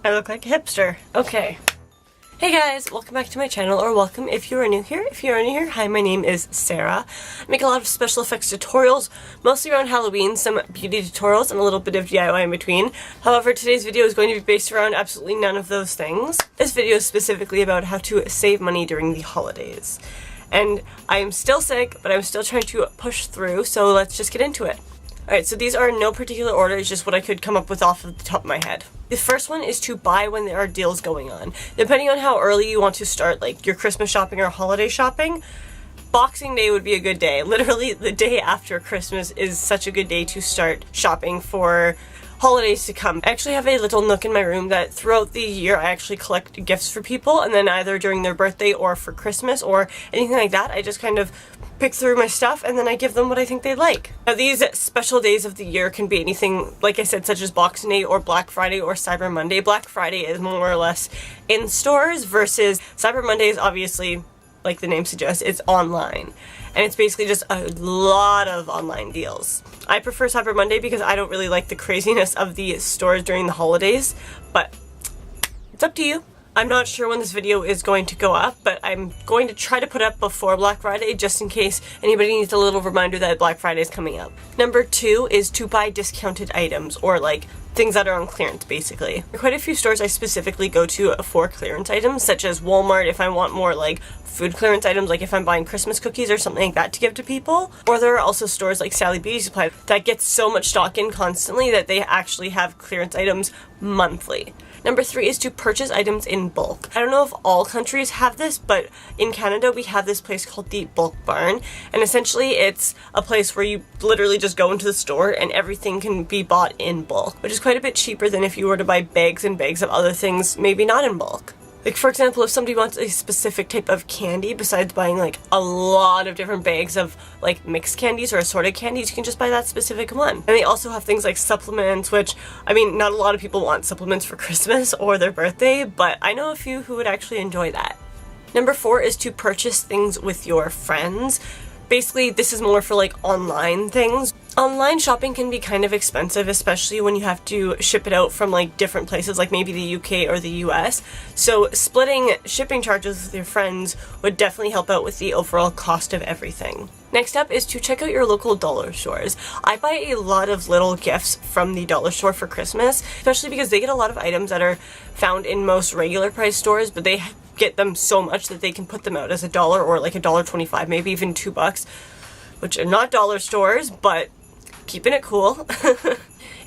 I look like a hipster. Okay. Hey guys, welcome back to my channel, or welcome if you are new here. If you are new here, hi, my name is Sarah. I make a lot of special effects tutorials, mostly around Halloween, some beauty tutorials, and a little bit of DIY in between. However, today's video is going to be based around absolutely none of those things. This video is specifically about how to save money during the holidays. And I am still sick, but I'm still trying to push through, so let's just get into it. Alright, so these are in no particular order, it's just what I could come up with off of the top of my head. The first one is to buy when there are deals going on. Depending on how early you want to start, like your Christmas shopping or holiday shopping, Boxing Day would be a good day. Literally, the day after Christmas is such a good day to start shopping for holidays to come. I actually have a little nook in my room that throughout the year I actually collect gifts for people, and then either during their birthday or for Christmas or anything like that, I just kind of pick through my stuff and then I give them what I think they like. Now these special days of the year can be anything, like I said, such as Boxing Day or Black Friday or Cyber Monday. Black Friday is more or less in stores versus Cyber Monday is obviously, like the name suggests, it's online. And it's basically just a lot of online deals. I prefer Cyber Monday because I don't really like the craziness of the stores during the holidays, but it's up to you. I'm not sure when this video is going to go up, but I'm going to try to put up before Black Friday just in case anybody needs a little reminder that Black Friday is coming up. Number 2 is to buy discounted items, or like things that are on clearance basically. There are quite a few stores I specifically go to for clearance items, such as Walmart if I want more like food clearance items, like if I'm buying Christmas cookies or something like that to give to people. Or there are also stores like Sally Beauty Supply that get so much stock in constantly that they actually have clearance items monthly. Number 3 is to purchase items in bulk. I don't know if all countries have this, but in Canada we have this place called the Bulk Barn, and essentially it's a place where you literally just go into the store and everything can be bought in bulk, which is quite a bit cheaper than if you were to buy bags and bags of other things, maybe not in bulk. Like for example, if somebody wants a specific type of candy, besides buying like a lot of different bags of like mixed candies or assorted candies, you can just buy that specific one. And they also have things like supplements, which, I mean, not a lot of people want supplements for Christmas or their birthday, but I know a few who would actually enjoy that. Number 4 is to purchase things with your friends. Basically, this is more for like online things. Online shopping can be kind of expensive, especially when you have to ship it out from like different places, like maybe the UK or the US. So splitting shipping charges with your friends would definitely help out with the overall cost of everything. Next up is to check out your local dollar stores. I buy a lot of little gifts from the dollar store for Christmas, especially because they get a lot of items that are found in most regular price stores, but they get them so much that they can put them out as $1 or like $1.25, maybe even $2, which are not dollar stores, but keeping it cool.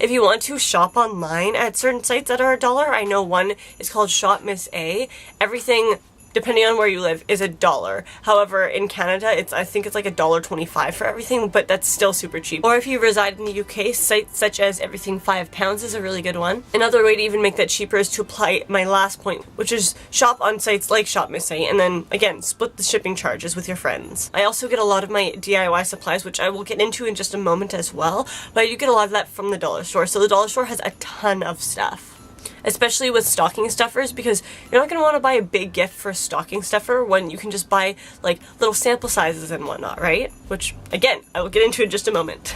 If you want to shop online at certain sites that are $1, I know one is called Shop Miss A. Everything, depending on where you live, is $1. However, in Canada, I think it's like $1.25 for everything, but that's still super cheap. Or if you reside in the UK, sites such as Everything £5 is a really good one. Another way to even make that cheaper is to apply my last point, which is shop on sites like Shop Miss A, and then again, split the shipping charges with your friends. I also get a lot of my DIY supplies, which I will get into in just a moment as well, but you get a lot of that from the dollar store. So the dollar store has a ton of stuff, especially with stocking stuffers, because you're not going to want to buy a big gift for a stocking stuffer when you can just buy like little sample sizes and whatnot, right? Which, again, I will get into in just a moment.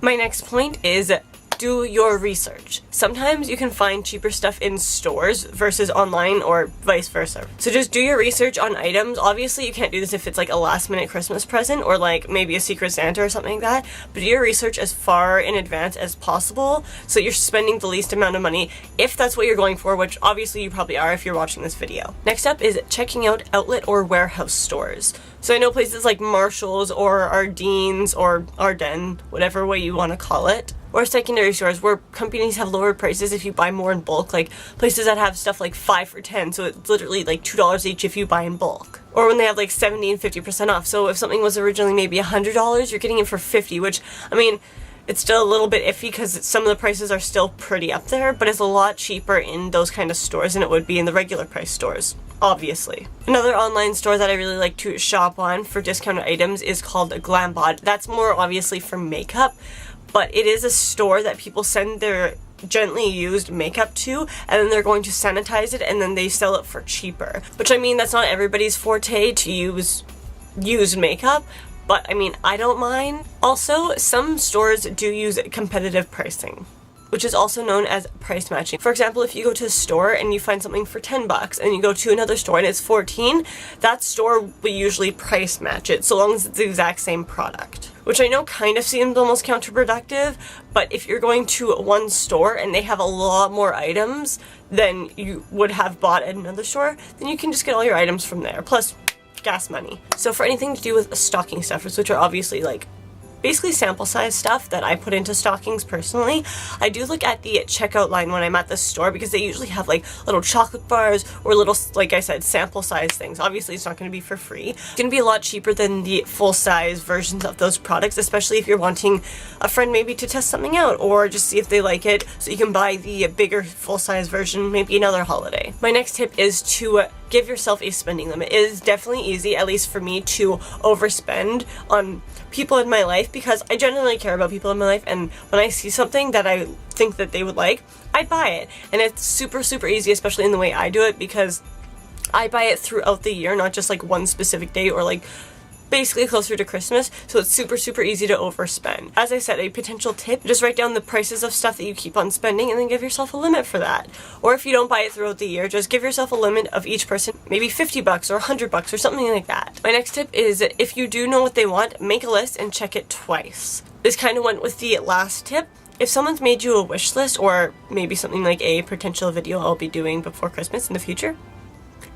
My next point is do your research. Sometimes you can find cheaper stuff in stores versus online, or vice versa. So just do your research on items. Obviously you can't do this if it's like a last minute Christmas present or like maybe a Secret Santa or something like that, but do your research as far in advance as possible so you're spending the least amount of money, if that's what you're going for, which obviously you probably are if you're watching this video. Next up is checking out outlet or warehouse stores. So I know places like Marshall's or Ardene's or Ardennes, whatever way you want to call it, or secondary stores where companies have lower prices if you buy more in bulk, like places that have stuff like 5 for $10, so it's literally like $2 each if you buy in bulk. Or when they have like 70 and 50% off, so if something was originally maybe $100, you're getting it for $50, which, I mean, it's still a little bit iffy because some of the prices are still pretty up there, but it's a lot cheaper in those kind of stores than it would be in the regular price stores, obviously. Another online store that I really like to shop on for discounted items is called Glambot. That's more obviously for makeup, but it is a store that people send their gently used makeup to, and then they're going to sanitize it and then they sell it for cheaper. Which, I mean, that's not everybody's forte to use used makeup, but I mean, I don't mind. Also, some stores do use competitive pricing. which is also known as price matching. For example, if you go to a store and you find something for 10 bucks and you go to another store and it's 14, that store will usually price match it so long as it's the exact same product. Which I know kind of seems almost counterproductive, but if you're going to one store and they have a lot more items than you would have bought at another store, then you can just get all your items from there. Plus, gas money. So for anything to do with stocking stuffers, which are obviously like basically sample size stuff that I put into stockings personally, I do look at the checkout line when I'm at the store because they usually have like little chocolate bars or little, like I said, sample size things. Obviously it's not going to be for free. It's going to be a lot cheaper than the full size versions of those products, especially if you're wanting a friend maybe to test something out or just see if they like it, so you can buy the bigger full size version maybe another holiday. My next tip is to give yourself a spending limit. It is definitely easy, at least for me, to overspend on people in my life because I genuinely care about people in my life, and when I see something that I think that they would like, I buy it. And it's super easy, especially in the way I do it, because I buy it throughout the year, not just like one specific day or like basically closer to Christmas, so it's super easy to overspend. As I said, a potential tip, just write down the prices of stuff that you keep on spending and then give yourself a limit for that. Or if you don't buy it throughout the year, just give yourself a limit of each person, maybe 50 bucks or 100 bucks or something like that. My next tip is, if you do know what they want, make a list and check it twice. This kind of went with the last tip. If someone's made you a wish list, or maybe something like a potential video I'll be doing before Christmas in the future,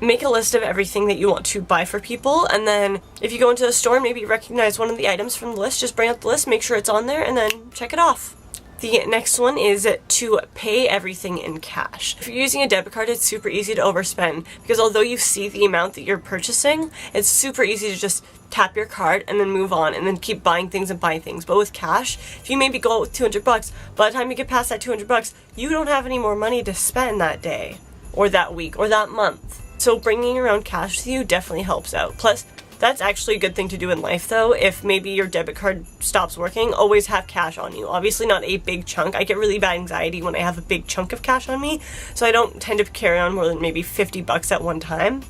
make a list of everything that you want to buy for people, and then if you go into the store, maybe recognize one of the items from the list, just bring up the list, make sure it's on there, and then check it off. The next one is to pay everything in cash. If you're using a debit card, it's super easy to overspend because although you see the amount that you're purchasing, it's super easy to just tap your card and then move on and then keep buying things and buying things. But with cash, if you maybe go out with 200 bucks, by the time you get past that 200 bucks, you don't have any more money to spend that day or that week or that month. So bringing around cash with you definitely helps out. Plus, that's actually a good thing to do in life though. If maybe your debit card stops working, always have cash on you. Obviously not a big chunk. I get really bad anxiety when I have a big chunk of cash on me, so I don't tend to carry on more than maybe 50 bucks at one time.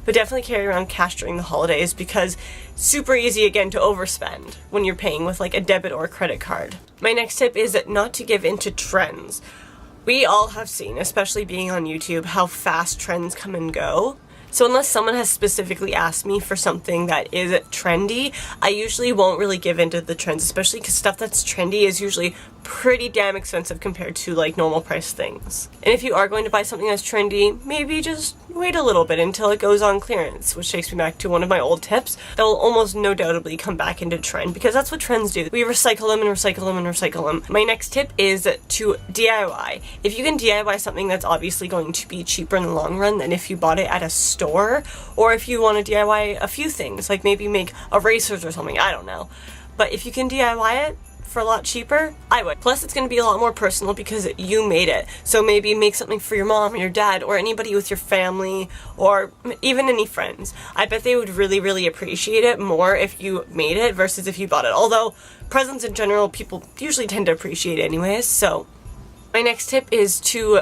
But definitely carry around cash during the holidays because it's super easy again to overspend when you're paying with like a debit or a credit card. My next tip is not to give into trends. We all have seen, especially being on YouTube, how fast trends come and go. So unless someone has specifically asked me for something that is trendy, I usually won't really give into the trends, especially because stuff that's trendy is usually pretty damn expensive compared to like normal price things. And if you are going to buy something that's trendy, maybe just wait a little bit until it goes on clearance, which takes me back to one of my old tips that will almost no doubtably come back into trend because that's what trends do. We recycle them and recycle them and recycle them. My next tip is to DIY. If you can DIY something, that's obviously going to be cheaper in the long run than if you bought it at a store, or if you want to DIY a few things, like maybe make erasers or something, I don't know. But if you can DIY it for a lot cheaper, I would. Plus it's going to be a lot more personal because you made it. So maybe make something for your mom or your dad or anybody with your family or even any friends. I bet they would really appreciate it more if you made it versus if you bought it. Although presents in general, people usually tend to appreciate anyways. So my next tip is to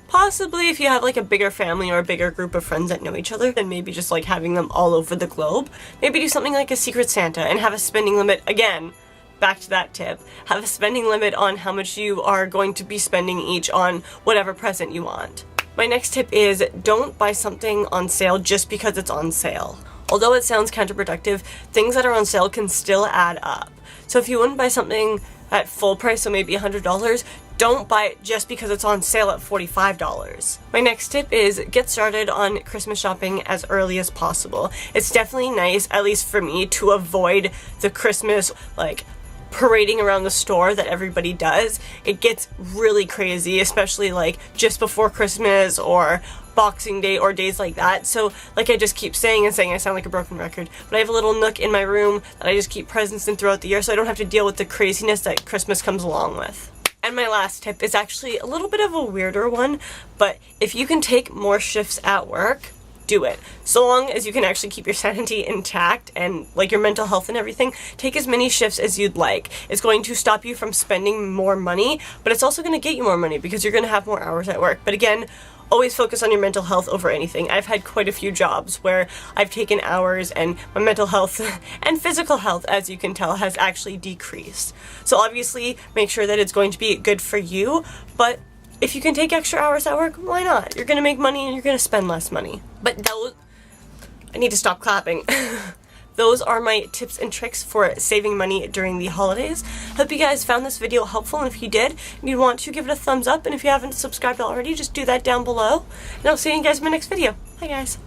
possibly, if you have like a bigger family or a bigger group of friends that know each other, then maybe just like having them all over the globe, maybe do something like a Secret Santa and have a spending limit. Again, back to that tip, have a spending limit on how much you are going to be spending each on whatever present you want. My next tip is don't buy something on sale just because it's on sale. Although it sounds counterproductive, things that are on sale can still add up. So if you wouldn't buy something at full price, so maybe $100, don't buy it just because it's on sale at $45. My next tip is get started on Christmas shopping as early as possible. It's definitely nice, at least for me, to avoid the Christmas like parading around the store that everybody does. It gets really crazy, especially like just before Christmas or Boxing Day or days like that. So like I just keep saying and saying, I sound like a broken record, but I have a little nook in my room that I just keep presents in throughout the year so I don't have to deal with the craziness that Christmas comes along with. And my last tip is actually a little bit of a weirder one, but if you can take more shifts at work, do it. So long as you can actually keep your sanity intact and like your mental health and everything, take as many shifts as you'd like. It's going to stop you from spending more money, but it's also going to get you more money because you're going to have more hours at work. But again, always focus on your mental health over anything. I've had quite a few jobs where I've taken hours and my mental health and physical health, as you can tell, has actually decreased. So obviously make sure that it's going to be good for you, but if you can take extra hours at work, why not? You're gonna make money and you're gonna spend less money. But those, I need to stop clapping. Those are my tips and tricks for saving money during the holidays. Hope you guys found this video helpful, and if you did, and you want to, give it a thumbs up, and if you haven't subscribed already, just do that down below. And I'll see you guys in my next video. Bye guys.